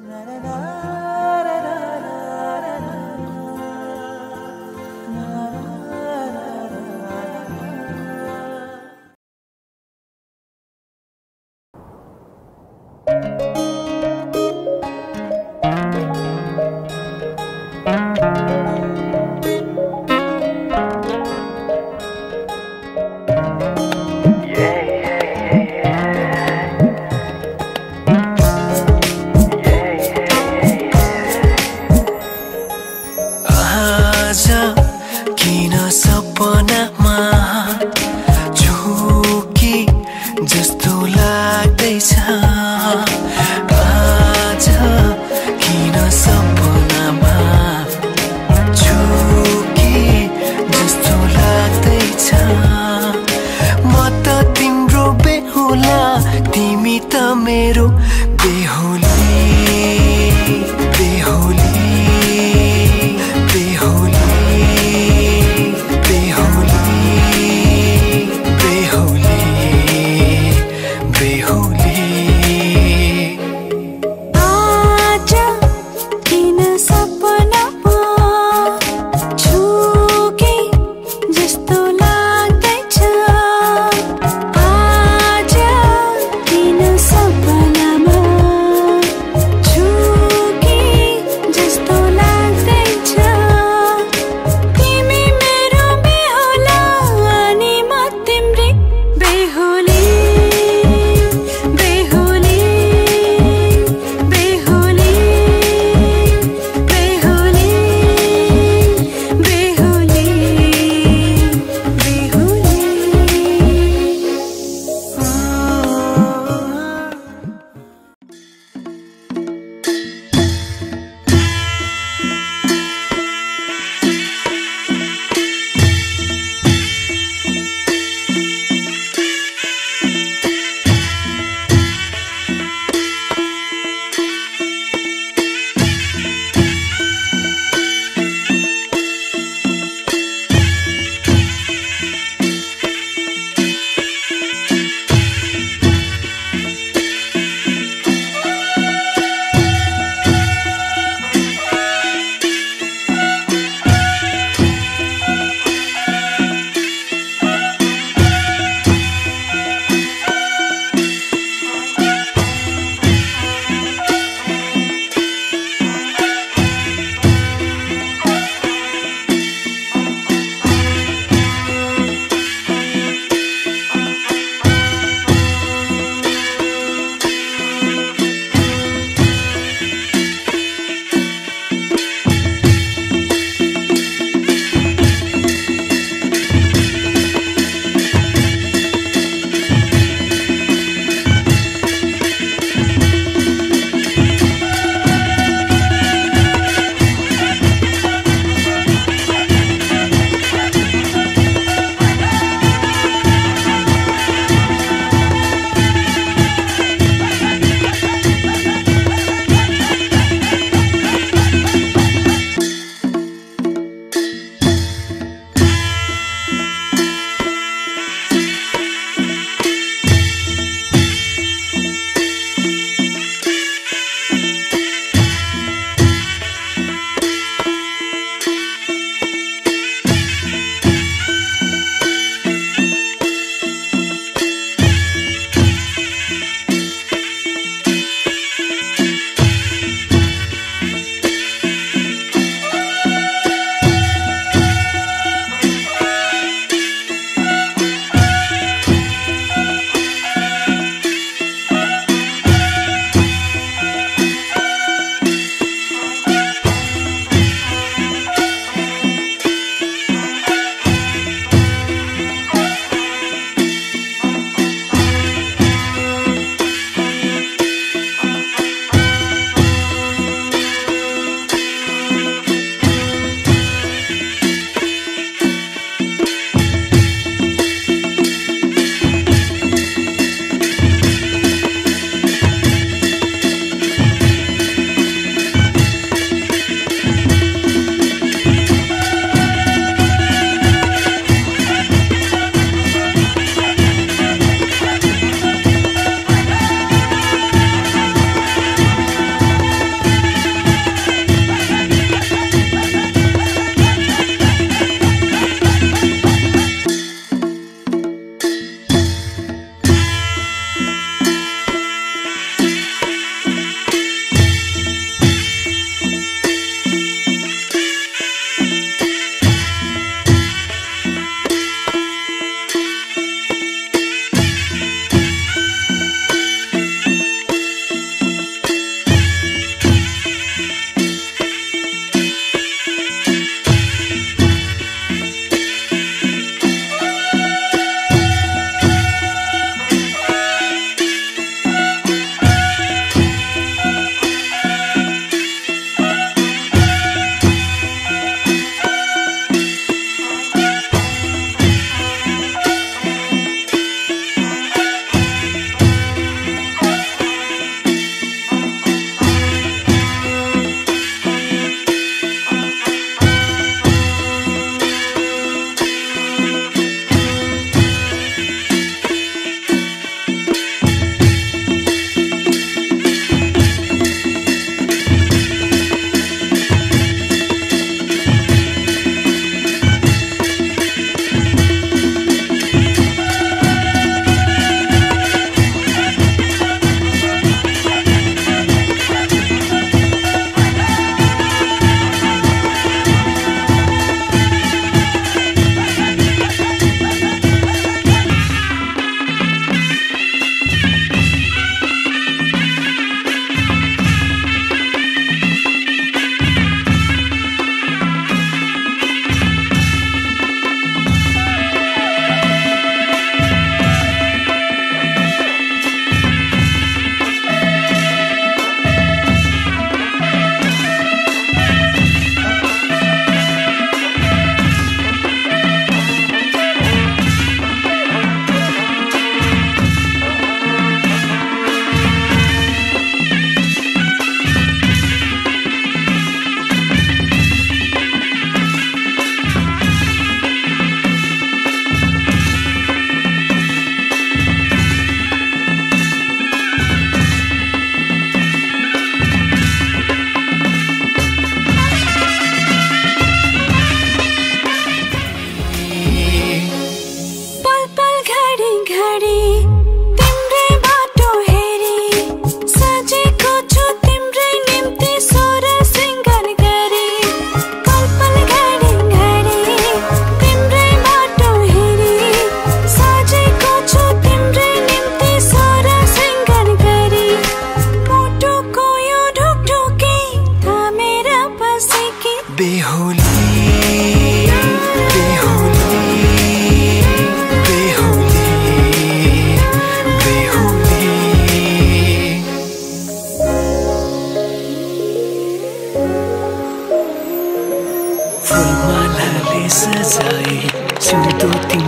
सपनामा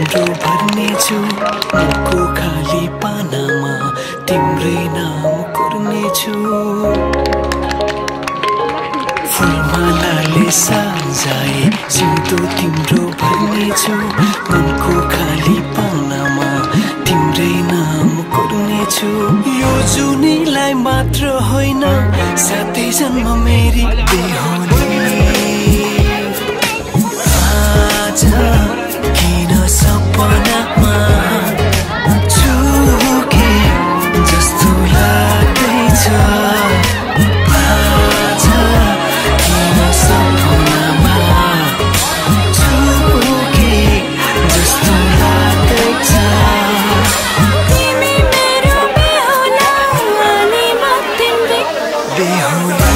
तिम्रो भर्नेछु मुखको खाली पानामा तिम्रै नाम कोर्नेछु फुलमालाले सजाए सिउँदो तिम्रो भर्नेछु मनको खाली पानामा तिम्रै नाम कोर्नेछु यो जुनीलाई मात्र होइन साथै जन्म मेरी बेहोली आज किन सपनामा चुके जस्तो लाग्दैछ आज किन सपनामा चुके जस्तो लाग्दैछ तिमी मेरो बेहुला अनि म तिम्रै बेहुली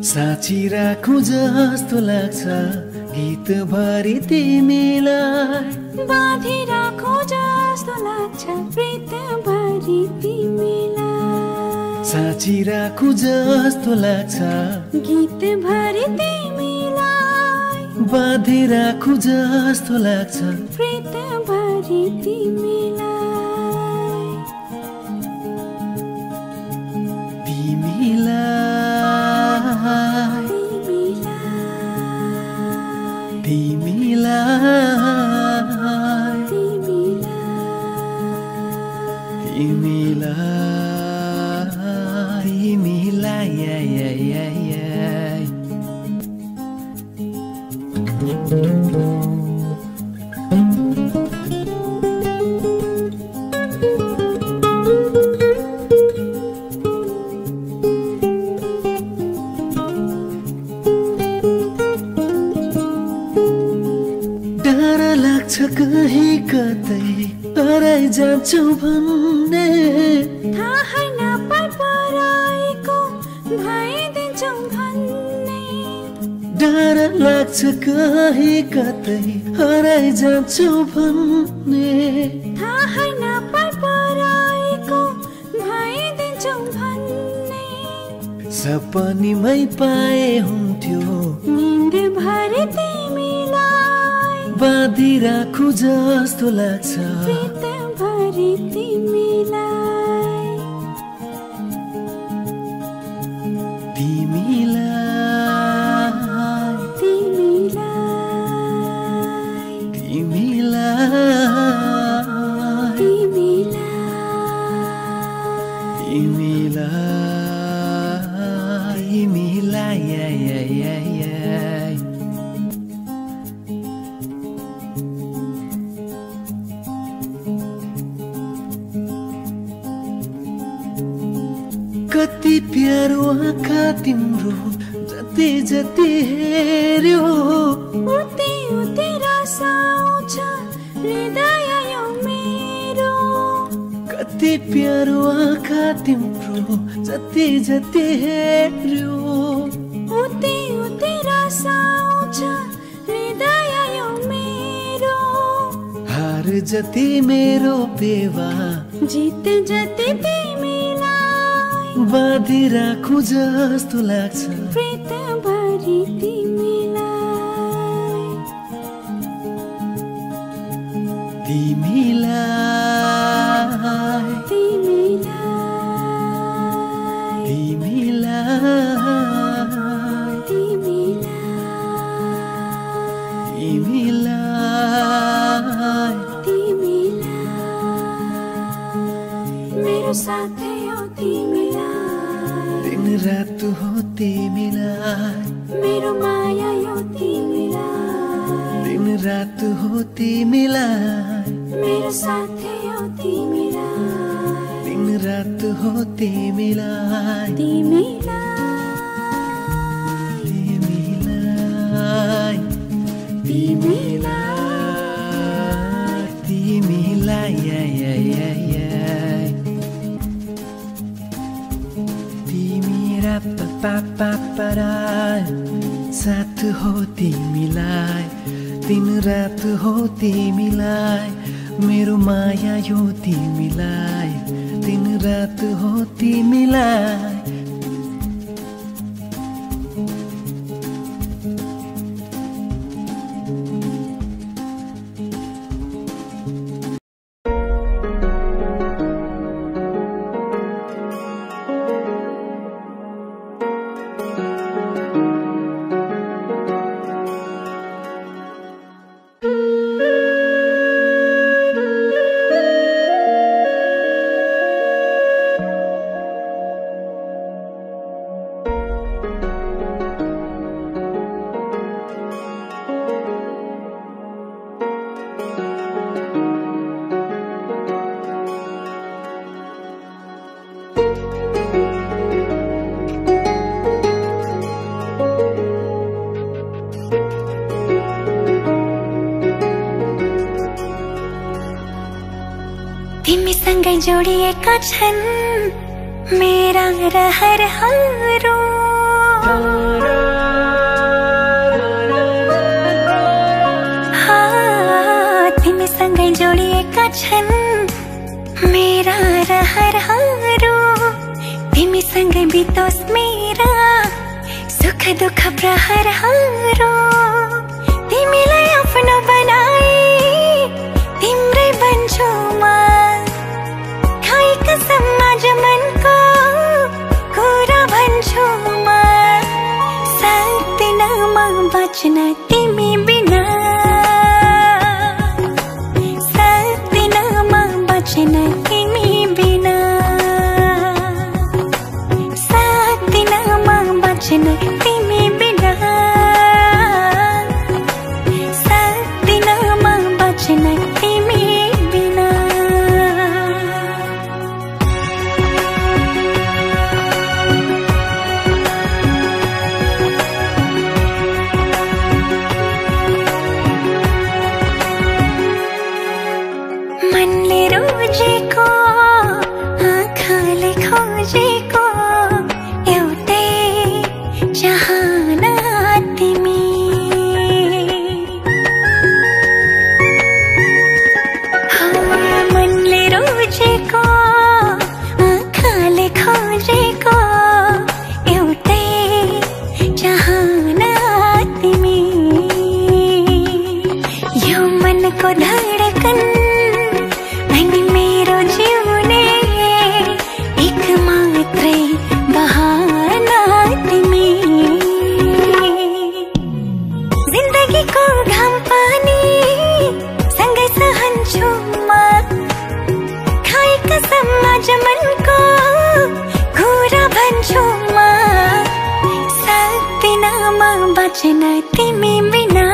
साँची राखौं जस्तो लाग्छ गीत भरि तिमीलाई बाँधी राखौं जस्तो लाग्छ प्रीत भरि तिमीलाई साँची राखौं जस्तो लाग्छ गीत भरि तिमीलाई बाँधी राखौं जस्तो लाग्छ प्रीत भरि तिमीलाई कहीं कतै हराइ जान्छु भन्ने थाहै नपाएको भइदिन्छौ भन्ने डर लाग्छ कहीं कतै हराइ जान्छु भन्ने थाहै नपाएको भइदिन्छौ भन्ने सपनीमै पाए हुन्थ्यो निन्द भरि बाँधी राखौं जस्तो लाग्छ प्रीत भरि तिमीलाई कति प्यारो आँखा तिम्रो जति जति हेर्यो उति उति रस आउँछ हृदय यो मेरो कति प्यारो आँखा तिम्रो जति जति हेर्यो उति उति रस आउँछ हृदय यो मेरो हार जति मेरो पेवा जित जति बाँधी राखौं जस्तो लाग्छ प्रीत भरि साथै हो तिमीलाई, दिन रात हो तिमीलाई, मेरो माया हो तिमीलाई, दिन रात हो तिमीलाई, मेरो साथै हो तिमीलाई, दिन रात हो तिमीलाई, तिमीलाई, तिमीलाई, तिमीलाई, तिमीलाई, तिमीरा पापा साथ हो तिमीलाई, दिन रात हो तिमीलाई, मेरो माया यो तिमीलाई, दिन रात हो तिमीलाई। तिमीसँगै जोडिएका छन् मेरा रहरहरू, तिमीसँगै जोडिएका छन् मेरा रहरहरू, तिमीसँगै बितोस् मेरा सुख दुःख प्रहरहरू, तिमीलाई आफ्नो बनाए तिम्रै बन्छु म, कसम आज मनको कुरा भन्छु म, सक्दिन म बच्न तिमी बिना, सक्दिन म बच्न तिमी बिना, सक्दिन म बच्न तिमी बिना, सक्दिन म बच्न तिमी बिना। मनले रोजेको आँखाले खोजेको एउटै चाहना तिमी, मनले रोजेको आँखाले खोजेको एउटै चाहना तिमी, यो मनको धडकन अनि मेरो जिउने एक मात्रै बहाना तिमी, जिन्दगीको घाम पानी सँगै सहन्छु म, खाए कसम आज मनको कुरा भन्छु म, सक्दिन म बच्न तिमी बिना,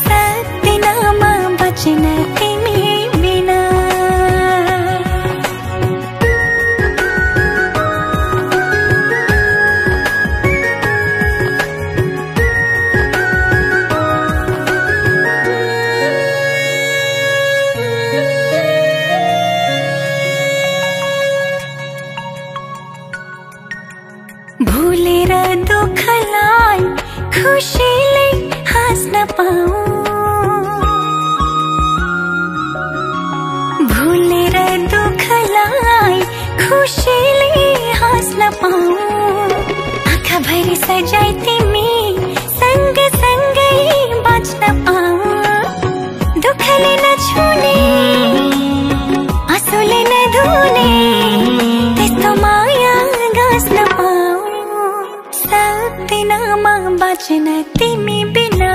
सक्दिन म बच्न तिमी बिना। भुलेर दुःखलाई खुसीले हाँस्न पाऊँ, भुलेर दुःखलाई खुसीले हाँस्न पाऊँ, आँखाभरि सजाई तिमी सँगसँगै बाँच्न पाऊँ, दुःखले नछुने आँसुले नधुने त्यस्तो माया गाँस्न पाऊँ, सक्दिन म बाँच्न तिमी बिना।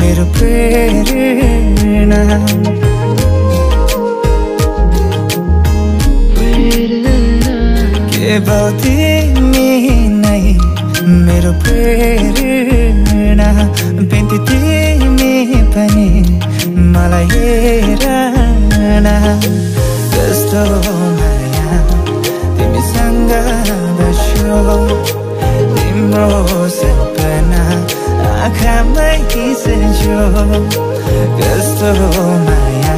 मेरो प्रेरणा केवल तिमी नै मेरो प्रेरणा बिन्ती तिमी पनि मलाई हेर न कस्तो माया तिमीसँग बस्यो तिम्रो सपना आँखामै खिच्यो कस्तो माया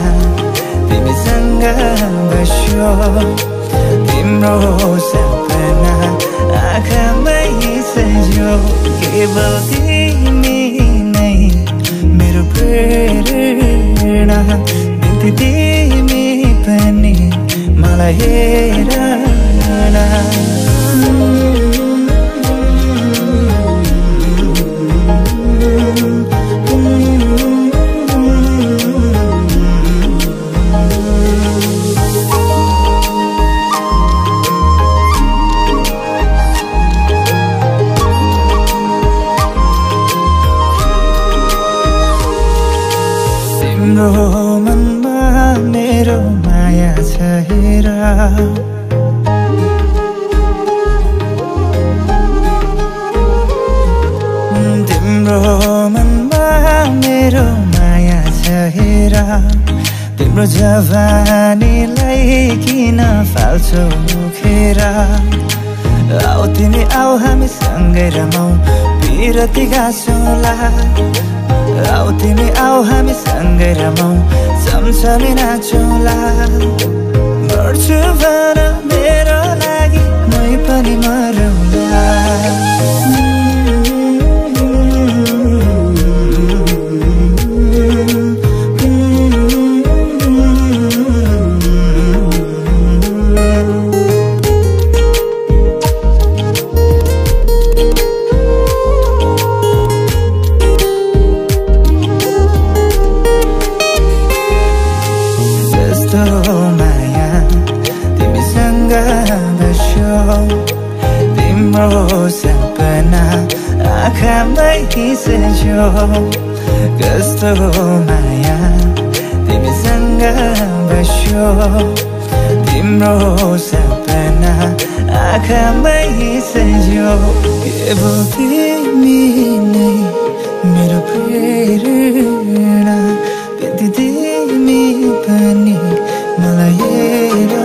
तिमीसँग बस्यो तिम्रो सपना आँखामै खिच्यो केवल तिमी नै मेरो प्रेरणा बिन्ती तिमी पनि मलाई हेर न तिम्रो मनमा मेरो माया छ हेर तिम्रो मनमा मेरो माया छ हेर तिम्रो जवानीलाई किन फाल्छौ मुखेर आऊ तिमी आऊ हामी सँगै रमाऊ पिरती गाँसौँला आऊ तिमी आऊ हामी सँगै रमाऊ सँगसँगै नाचौँला मर्छु भन मेरो लागि मै पनि मरौँला तिम्रो सपना आँखामै खिच्यो कस्तो माया तिमीसँग बस्यो तिम्रो सपना आँखामै खिच्यो केवल तिमी नै मेरो प्रेरणा बिन्ती तिमी पनि मलाई हेर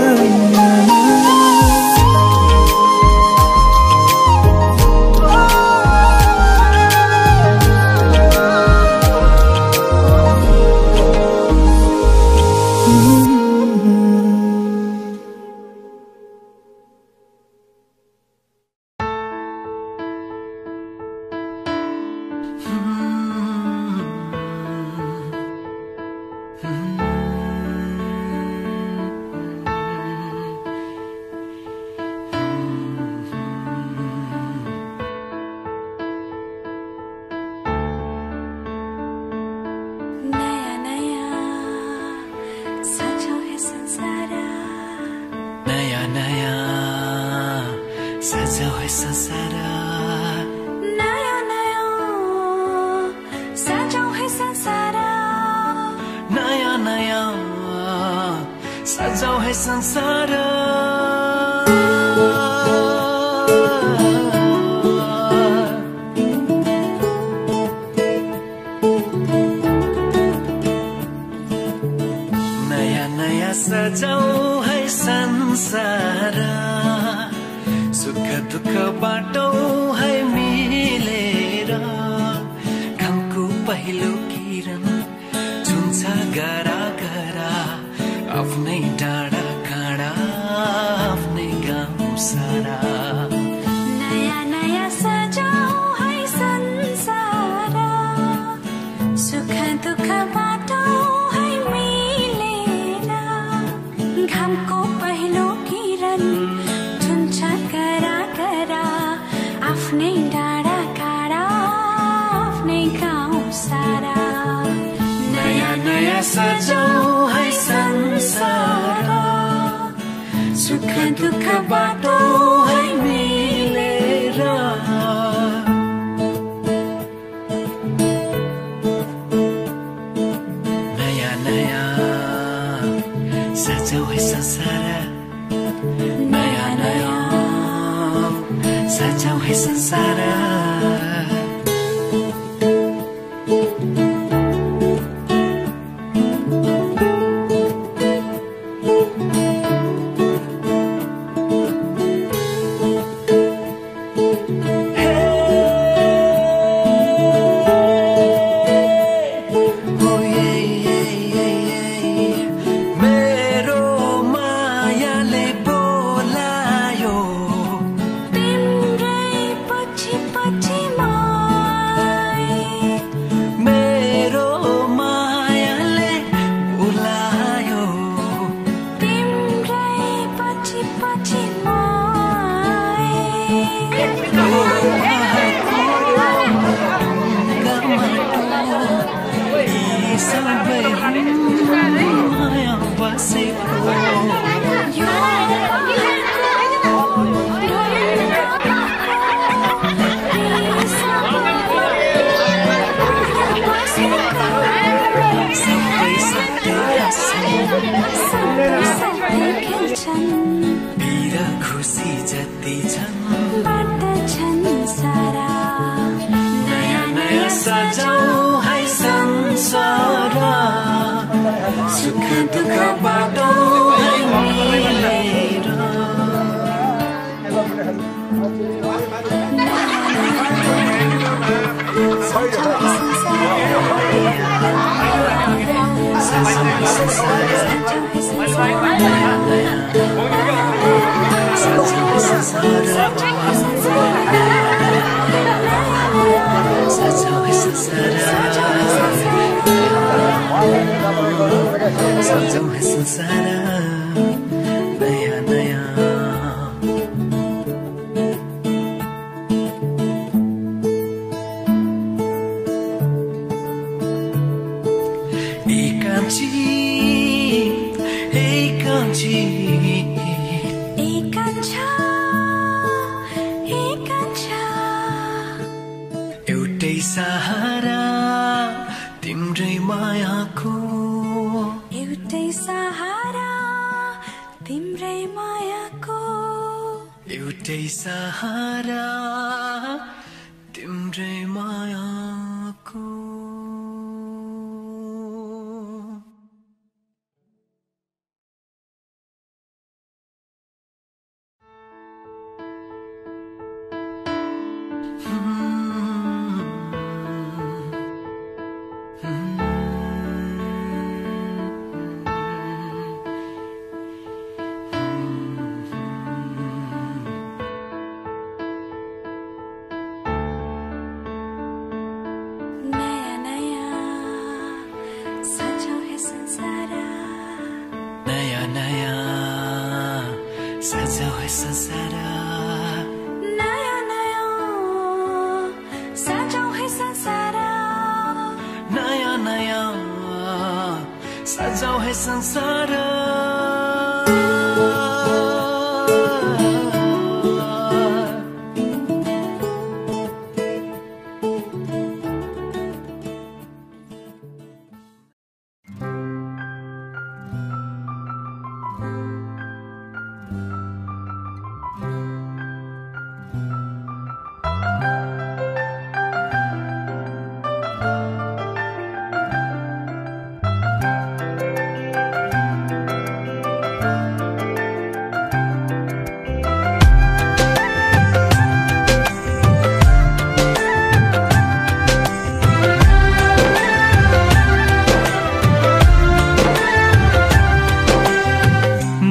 है संसार नयाँ नयाँ सजाऊ है संसार सजाऊ है संसार नयाँ नयाँ एकांची एकांची एकांछा एकांछा एउटै सहारा तिम्रै मायाको एउटै सहारा तिम्रै मायाको एउटै सहारा तिम्रै मायाको सजाऊ है संसार नयाँ नयाँ सजाऊ है संसार नयाँ नयाँ सजाऊ है संसार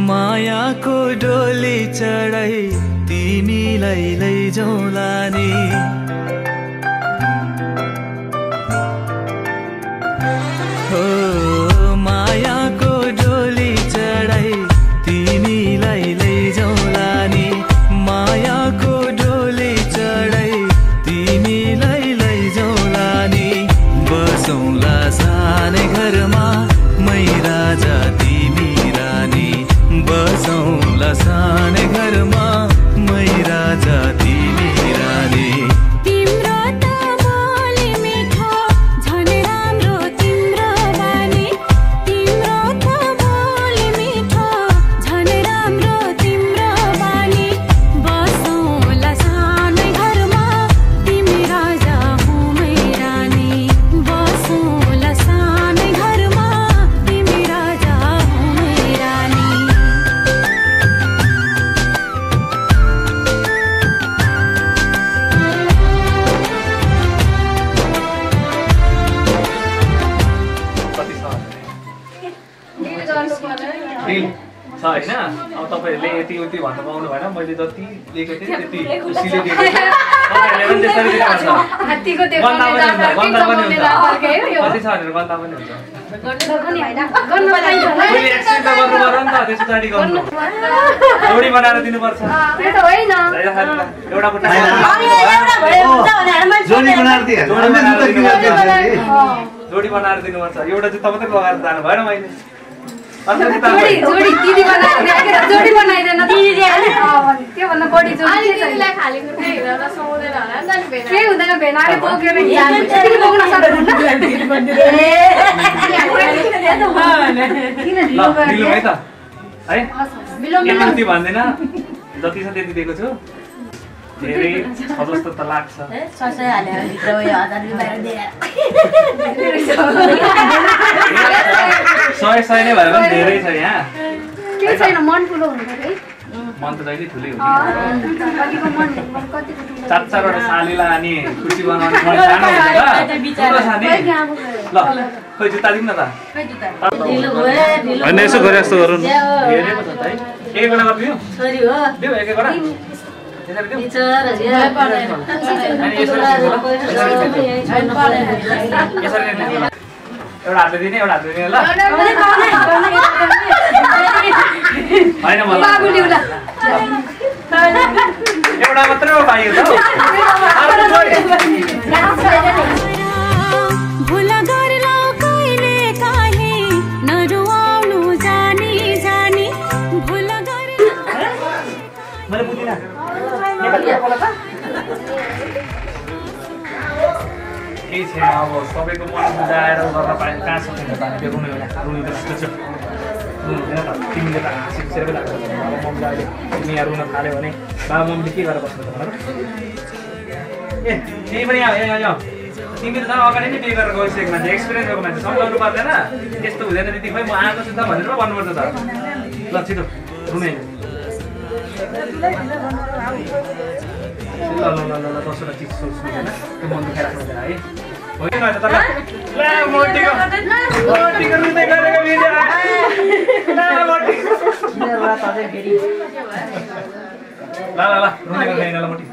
मायाको डोली चढाई तिमीलाई लैजाउँला नि हो मायाको डोली चढाई तिमीलाई लैजाउँला नि मायाको डोली चढाई तिमीलाई लैजाउँला नि बसौँला सानै घरमा मै राजा तिमी रानी बसौँला सानै घरमा मै राजा तिमी रानी तिम्रो त बोली मिठो झन् राम्रो तिम्रो बानी तिम्रो त बोली मिठो कति छ डिल छ होइन अब तपाईँहरूले यति उति भन्नु पाउनु भएन मैले जति लिएको थिएँ त्यति खुसीले दिएको थिएँ तपाईँहरूले पनि त्यसरी दिनुपर्छ गन्दा पनि हुन्छ कति छ भनेर गन्दा पनि हुन्छ पहिले एक्सचेन्ज त गर्नु पर्यो नि त त्यस पछाडि गर्नु जोडी बनाएर दिनुपर्छ एउटा बुट्टा जोडी बनाएर दिनुपर्छ एउटा जुत्ता मात्रै लगाएर जानु भएन मैले भन्दैन जति छ त्यति दिएको छु धेरै छ जस्तो त लाग्छ सय नै भयो भने धेरै छ यहाँ मन त जहिले ठुलै हुन्छ 4-4 सालीलाई अनि खुसी बनाउने मन सानो हुन्छ ल खोइ जुत्ता दिउँ न त होइन यसो गरे जस्तो गरौँ धेरै पो छ त है एक एउटा गरिदिउँ दिउँ एक एउटा एउटा हातले दिने एउटा हातले दिने ल होइन एउटा मात्रै पाइयो त मैले बुझिनँ केही छैन अब सबैको मन बुझाएर गर्न पाए कहाँ सकिन्छ त त्यो रुनु रुनु त जस्तो छ रुनुहुँदैन त तिमीले त हाँसिसेर पो लाग्छ बाबा मम्मीले अहिले तिमी यहाँ रुन थाल्यो भने बाबा मम्मीले के गरेर बस्नु त भनेर ए त्यही पनि यहाँ तिमीले त अगाडि नै बिहे गरेर गइसकेको मान्छे एक्सपिरियन्स भएको मान्छे सम्झाउनु पर्दैन त्यस्तो हुँदैन दिदी खोइ म आएको छु त भनेर भन्नुपर्छ त ल छिटो रुने ल दसवटा चिज सोच्नु होइन त्यो मन दुखाइ राख्नु है होइन त मोटीको रुँदै गरेको भिडियो ल रुँदै गर्दैन ल मोटी